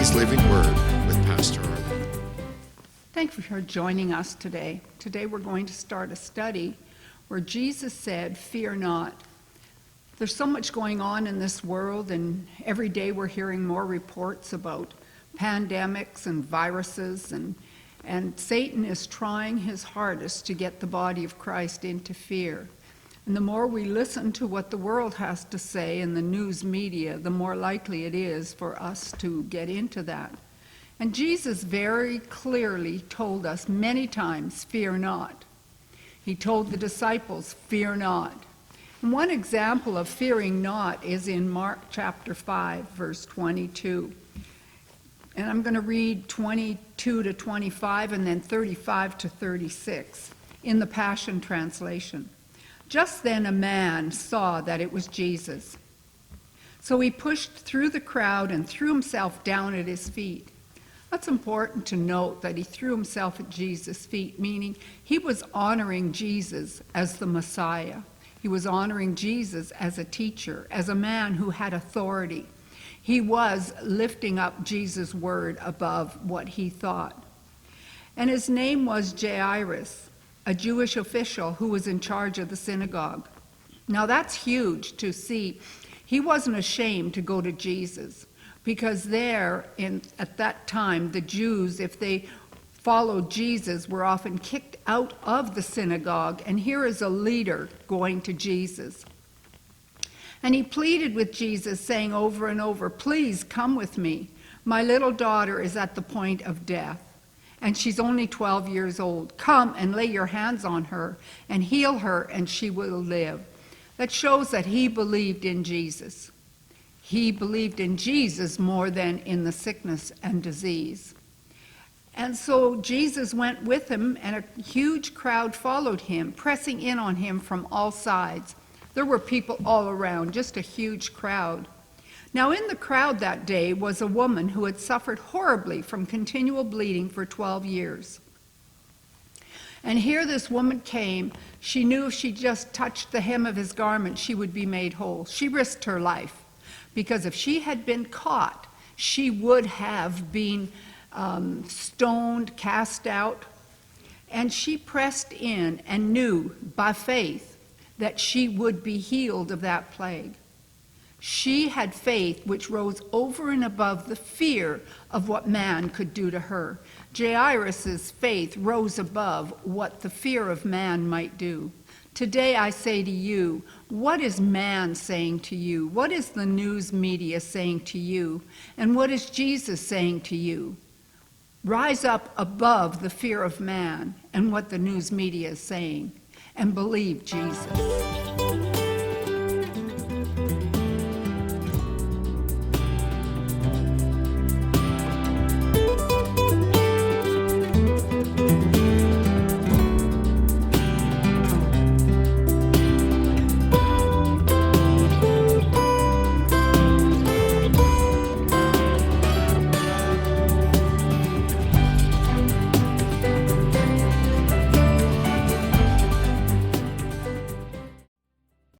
Today's Living Word with Pastor Arlene. Thank you for joining us today. Today we're going to start a study where Jesus said, "Fear not." There's so much going on in this world, and every day we're hearing more reports about pandemics and viruses, and Satan is trying his hardest to get the body of Christ into fear. And the more we listen to what the world has to say in the news media, the more likely it is for us to get into that. And Jesus very clearly told us many times, "Fear not." He told the disciples, "Fear not." And one example of fearing not is in Mark chapter 5, verse 22. And I'm going to read 22 to 25 and then 35 to 36 in the Passion Translation. Just then a man saw that it was Jesus. So he pushed through the crowd and threw himself down at his feet. That's important to note, that he threw himself at Jesus' feet, meaning he was honoring Jesus as the Messiah. He was honoring Jesus as a teacher, as a man who had authority. He was lifting up Jesus' word above what he thought. And his name was Jairus, a Jewish official who was in charge of the synagogue. Now that's huge to see. He wasn't ashamed to go to Jesus, because at that time, the Jews, if they followed Jesus, were often kicked out of the synagogue, and here is a leader going to Jesus. And he pleaded with Jesus, saying over and over, "Please come with me. My little daughter is at the point of death, and she's only 12 years old. Come and lay your hands on her and heal her, and she will live." That shows that he believed in Jesus. He believed in Jesus more than in the sickness and disease. And so Jesus went with him, and a huge crowd followed him, pressing in on him from all sides. There were people all around, just a huge crowd. Now in the crowd that day was a woman who had suffered horribly from continual bleeding for 12 years. And here this woman came. She knew if she just touched the hem of his garment, she would be made whole. She risked her life, because if she had been caught, she would have been stoned, cast out. And she pressed in and knew by faith that she would be healed of that plague. She had faith which rose over and above the fear of what man could do to her. Jairus' faith rose above what the fear of man might do. Today I say to you, what is man saying to you? What is the news media saying to you? And what is Jesus saying to you? Rise up above the fear of man and what the news media is saying, and believe Jesus.